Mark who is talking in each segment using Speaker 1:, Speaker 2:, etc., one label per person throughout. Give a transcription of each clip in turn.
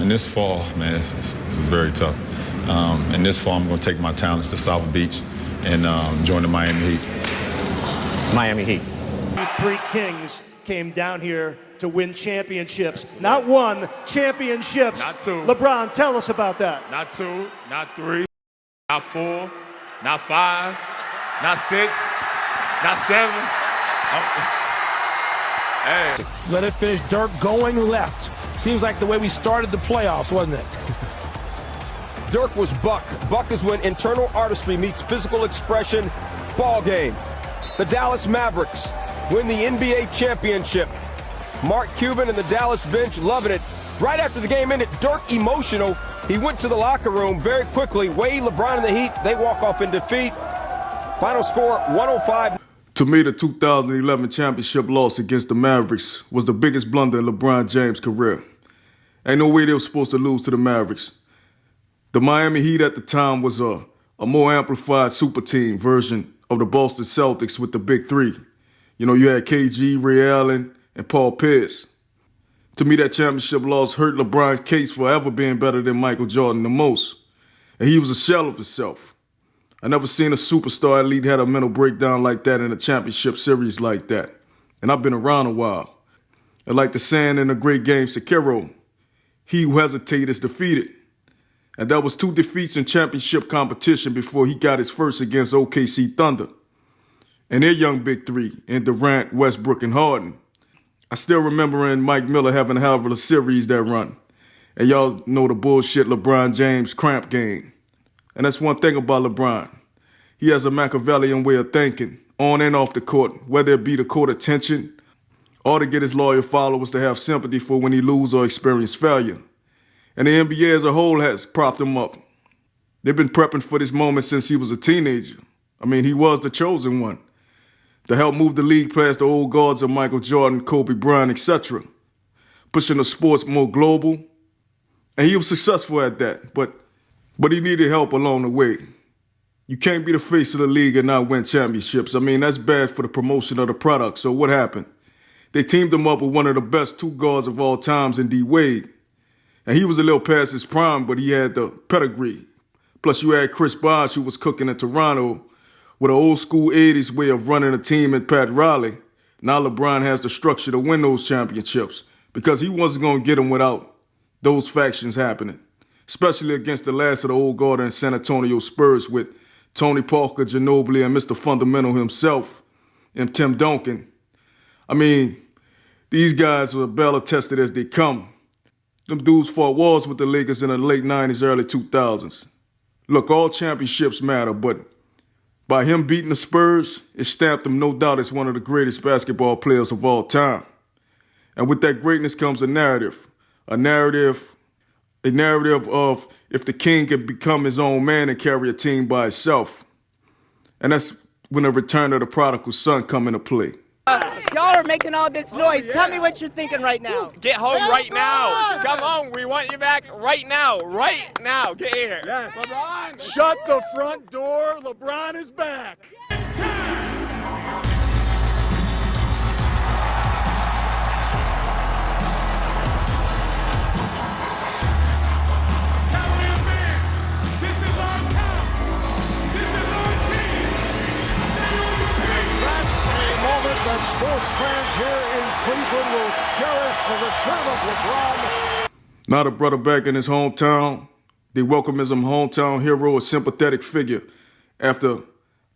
Speaker 1: And this fall, man, this is very tough. And this fall, I'm going to take my talents to South Beach and join the Miami Heat.
Speaker 2: Miami Heat.
Speaker 3: 3 Kings came down here to win championships. Not 1, championships.
Speaker 4: Not 2.
Speaker 3: LeBron, tell us about that.
Speaker 4: Not 2, not 3, not 4, not 5, not 6, not 7. Hey.
Speaker 5: Let it finish. Dirk going left. Seems like the way we started the playoffs, wasn't it?
Speaker 6: Dirk was Buck. Buck is when internal artistry meets physical expression. Ball game. The Dallas Mavericks win the NBA championship. Mark Cuban and the Dallas bench loving it. Right after the game ended, Dirk emotional. He went to the locker room very quickly. Wade, LeBron, and the Heat, they walk off in defeat. Final score, 105.
Speaker 7: To me, the 2011 championship loss against the Mavericks was the biggest blunder in LeBron James' career. Ain't no way they were supposed to lose to the Mavericks. The Miami Heat at the time was a more amplified super team version of the Boston Celtics with the big 3. You know, you had KG, Ray Allen, and Paul Pierce. To me, that championship loss hurt LeBron's case for ever being better than Michael Jordan the most. And he was a shell of himself. I never seen a superstar athlete had a mental breakdown like that in a championship series like that. And I've been around a while. And like the saying in the great game Sekiro, he who hesitates is defeated. And that was 2 defeats in championship competition before he got his first against OKC Thunder. And their young big 3 in Durant, Westbrook, and Harden. I still remember in Mike Miller having a hell of a series that run. And y'all know the bullshit LeBron James cramp game. And that's one thing about LeBron. He has a Machiavellian way of thinking, on and off the court, whether it be the court attention or to get his loyal followers to have sympathy for when he lose or experience failure. And the NBA as a whole has propped him up. They've been prepping for this moment since he was a teenager. I mean, he was the chosen one to help move the league past the old guards of Michael Jordan, Kobe Bryant, etc., pushing the sports more global. And he was successful at that, but he needed help along the way. You can't be the face of the league and not win championships. I mean, that's bad for the promotion of the product. So what happened? They teamed him up with one of the best 2 guards of all times in D. Wade. And he was a little past his prime, but he had the pedigree. Plus you had Chris Bosh, who was cooking in Toronto with an old school 80s way of running a team at Pat Riley. Now LeBron has the structure to win those championships because he wasn't going to get them without those factions happening. Especially against the last of the old guard in San Antonio Spurs with Tony Parker, Ginobili, and Mr. Fundamental himself, and Tim Duncan. I mean, these guys were battle tested as they come. Them dudes fought wars with the Lakers in the late 90s, early 2000s. Look, all championships matter, but by him beating the Spurs, it stamped him no doubt as one of the greatest basketball players of all time. And with that greatness comes a narrative of if the king can become his own man and carry a team by itself. And that's when the return of the prodigal son come into play.
Speaker 8: Y'all are making all this noise. Tell me what you're thinking right now.
Speaker 4: Get home right now. Come on, we want you back right now. Right now. Get here.
Speaker 3: Yes. LeBron. Shut the front door. LeBron is back.
Speaker 5: Sports fans here in Cleveland will cherish the return of LeBron.
Speaker 7: Now the brother back in his hometown, they welcome as a hometown hero, a sympathetic figure. After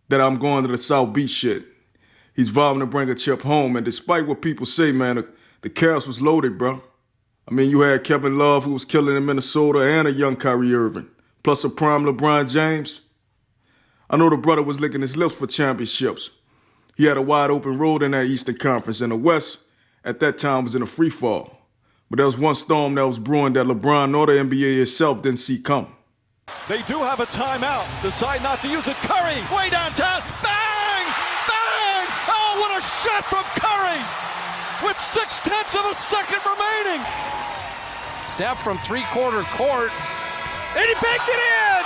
Speaker 7: that, I'm going to the South Beach shit. He's vowing to bring a chip home, and despite what people say, man, the Cavs was loaded, bro. I mean, you had Kevin Love, who was killing in Minnesota, and a young Kyrie Irving, plus a prime LeBron James. I know the brother was licking his lips for championships. He had a wide open road in that Eastern Conference, and the West at that time was in a free fall. But there was one storm that was brewing that LeBron nor the NBA itself didn't see come.
Speaker 9: They do have a timeout. Decide not to use it. Curry, way downtown. Bang! Bang! Oh, what a shot from Curry! With 0.6 of a second remaining.
Speaker 5: Steph from three-quarter court, and he banked it in!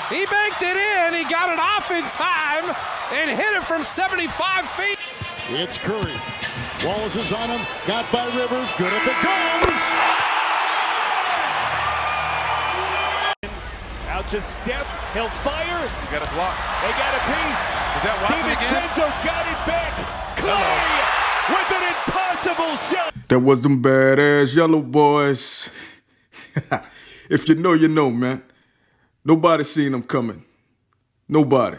Speaker 5: He banked it in, he got it off in time, and hit it from 75 feet.
Speaker 9: It's Curry. Wallace is on him, got by Rivers, good if it goes!
Speaker 3: to Steph. He'll fire.
Speaker 4: You got a block.
Speaker 3: They got a piece.
Speaker 4: Is that Watson again?
Speaker 3: DiVincenzo got it back. Clay with an impossible shot.
Speaker 7: That was them badass yellow boys. If you know, you know, man. Nobody seen them coming. Nobody.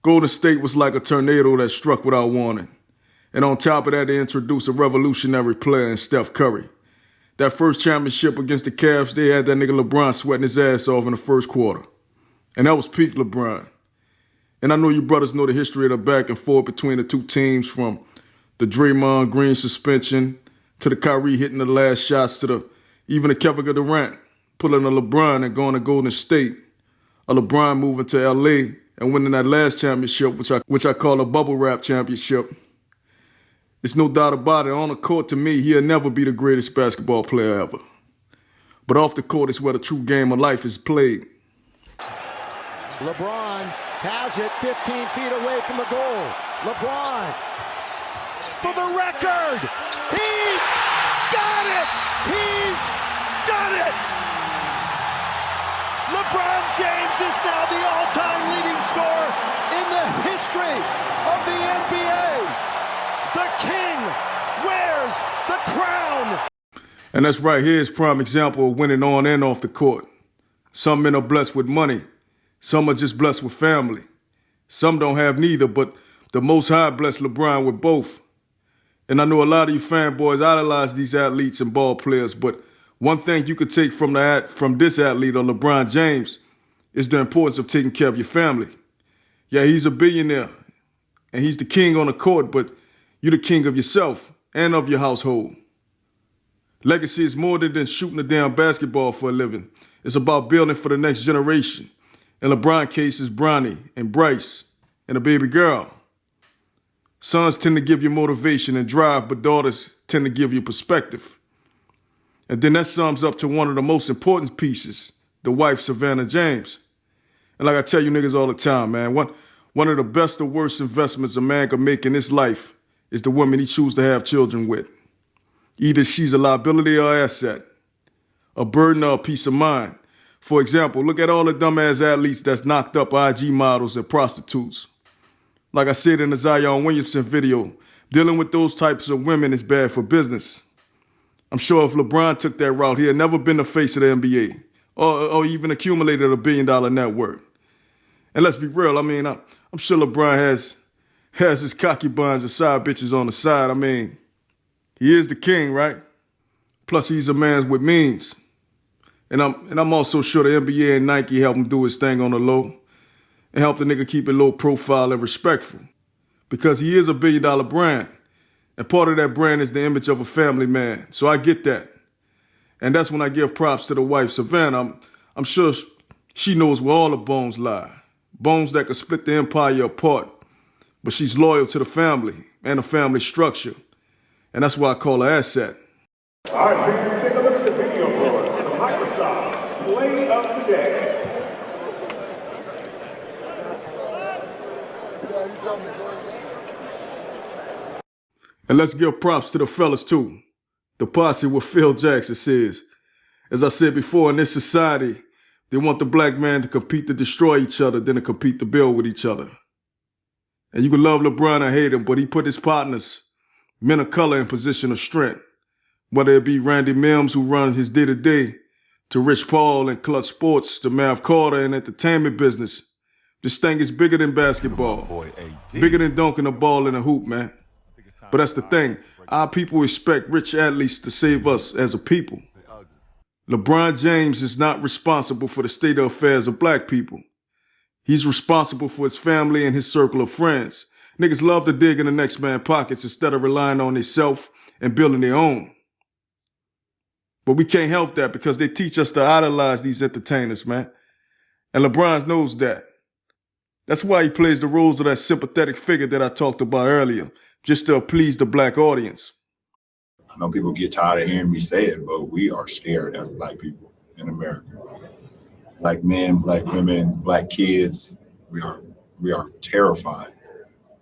Speaker 7: Golden State was like a tornado that struck without warning. And on top of that, they introduced a revolutionary player in Steph Curry. That first championship against the Cavs, they had that nigga LeBron sweating his ass off in the first quarter. And that was peak LeBron. And I know you brothers know the history of the back and forth between the two teams, from the Draymond Green suspension to the Kyrie hitting the last shots to the even the Kevin Durant pulling a LeBron and going to Golden State. A LeBron moving to LA and winning that last championship, which I call a bubble wrap championship. There's no doubt about it. On the court, to me, he'll never be the greatest basketball player ever. But off the court is where the true game of life is played.
Speaker 10: LeBron has it 15 feet away from the goal. LeBron for the record. He's got it. He's done it. LeBron James is now the all-time leading scorer in the history of the NBA. The king wears the crown.
Speaker 7: And that's right here is prime example of winning on and off the court. Some men are blessed with money. Some are just blessed with family. Some don't have neither, but the Most High blessed LeBron with both. And I know a lot of you fanboys idolize these athletes and ball players, but one thing you could take from this athlete or LeBron James is the importance of taking care of your family. Yeah, he's a billionaire and he's the king on the court, but you're the king of yourself and of your household. Legacy is more than shooting a damn basketball for a living. It's about building for the next generation. In LeBron's case, is Bronny and Bryce and a baby girl. Sons tend to give you motivation and drive, but daughters tend to give you perspective. And then that sums up to one of the most important pieces, the wife, Savannah James. And like I tell you niggas all the time, man, one of the best or worst investments a man can make in his life is the woman he chooses to have children with. Either she's a liability or an asset, a burden or a peace of mind. For example, look at all the dumbass athletes that's knocked up IG models and prostitutes. Like I said in the Zion Williamson video, dealing with those types of women is bad for business. I'm sure if LeBron took that route, he had never been the face of the NBA or even accumulated $1 billion net worth. And let's be real, I mean, I'm sure LeBron has his concubines and side bitches on the side. I mean, he is the king, right? Plus, he's a man with means. And I'm also sure the NBA and Nike help him do his thing on the low and help the nigga keep it low profile and respectful. Because he is a $1 billion brand. And part of that brand is the image of a family man. So I get that. And that's when I give props to the wife, Savannah. I'm sure she knows where all the bones lie. Bones that could split the empire apart. But she's loyal to the family and the family structure. And that's why I call her asset.
Speaker 11: All right, fans, take a look at the video board for the Microsoft Play of the Day.
Speaker 7: And let's give props to the fellas too. The posse with Phil Jackson says, as I said before, in this society, they want the black man to compete to destroy each other than to compete to build with each other. And you can love LeBron or hate him, but he put his partners, men of color, in position of strength. Whether it be Randy Mims, who runs his day-to-day, to Rich Paul and Clutch Sports, to Mav Carter and entertainment business. This thing is bigger than basketball. Bigger than dunking a ball in a hoop, man. But that's the thing. Our people expect rich athletes to save us as a people. LeBron James is not responsible for the state of affairs of black people. He's responsible for his family and his circle of friends. Niggas love to dig in the next man's pockets instead of relying on themselves and building their own. But we can't help that because they teach us to idolize these entertainers, man. And LeBron knows that. That's why he plays the roles of that sympathetic figure that I talked about earlier, just to please the black audience.
Speaker 12: I know people get tired of hearing me say it, but we are scared as black people in America. Black men, black women, black kids, we are terrified.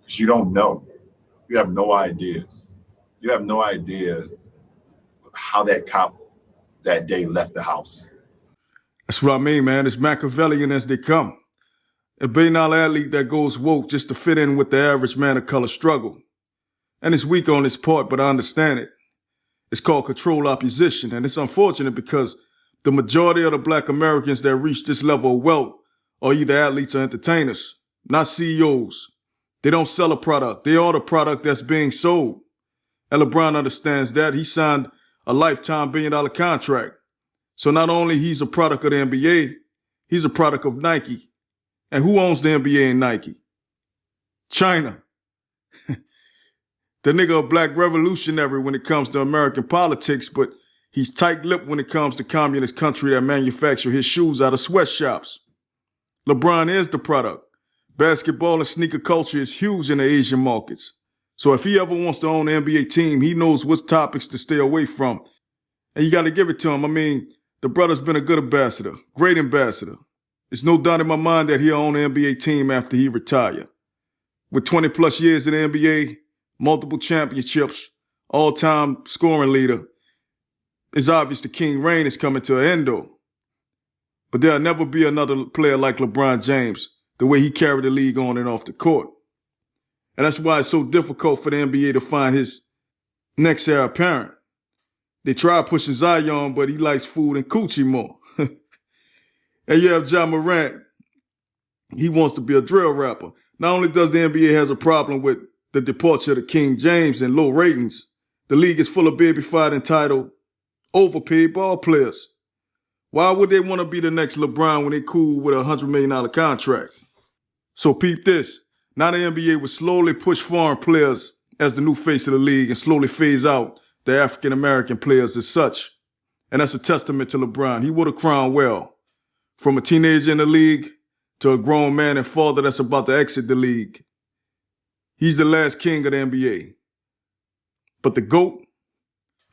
Speaker 12: Because you don't know. You have no idea. You have no idea how that cop that day left the house.
Speaker 7: That's what I mean, man. It's Machiavellian as they come. A banal athlete that goes woke just to fit in with the average man of color struggle. And it's weak on his part, but I understand it. It's called controlled opposition, and it's unfortunate because the majority of the black Americans that reach this level of wealth are either athletes or entertainers, not CEOs. They don't sell a product. They are the product that's being sold. And LeBron understands that. He signed a lifetime $1 billion contract. So not only he's a product of the NBA, he's a product of Nike. And who owns the NBA and Nike? China. The nigga a black revolutionary when it comes to American politics, but he's tight-lipped when it comes to communist country that manufacture his shoes out of sweatshops. LeBron is the product. Basketball and sneaker culture is huge in the Asian markets. So if he ever wants to own an NBA team, he knows what topics to stay away from. And you got to give it to him. I mean, the brother's been a good ambassador, great ambassador. There's no doubt in my mind that he'll own an NBA team after he retire. With 20 plus years in the NBA, multiple championships, all-time scoring leader, it's obvious the King reign is coming to an end though. But there'll never be another player like LeBron James, the way he carried the league on and off the court. And that's why it's so difficult for the NBA to find his next heir apparent. They tried pushing Zion, but he likes food and coochie more. And you have Ja Morant. He wants to be a drill rapper. Not only does the NBA has a problem with the departure of the King James and low ratings, the league is full of baby-fied entitled, overpaid ball players. Why would they want to be the next LeBron when they cool with a $100 million contract? So peep this. Now the NBA will slowly push foreign players as the new face of the league and slowly phase out the African-American players as such. And that's a testament to LeBron. He would have crowned well. From a teenager in the league to a grown man and father that's about to exit the league. He's the last king of the NBA. But the GOAT?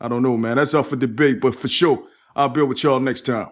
Speaker 7: I don't know, man. That's up for debate, but for sure, I'll be with y'all next time.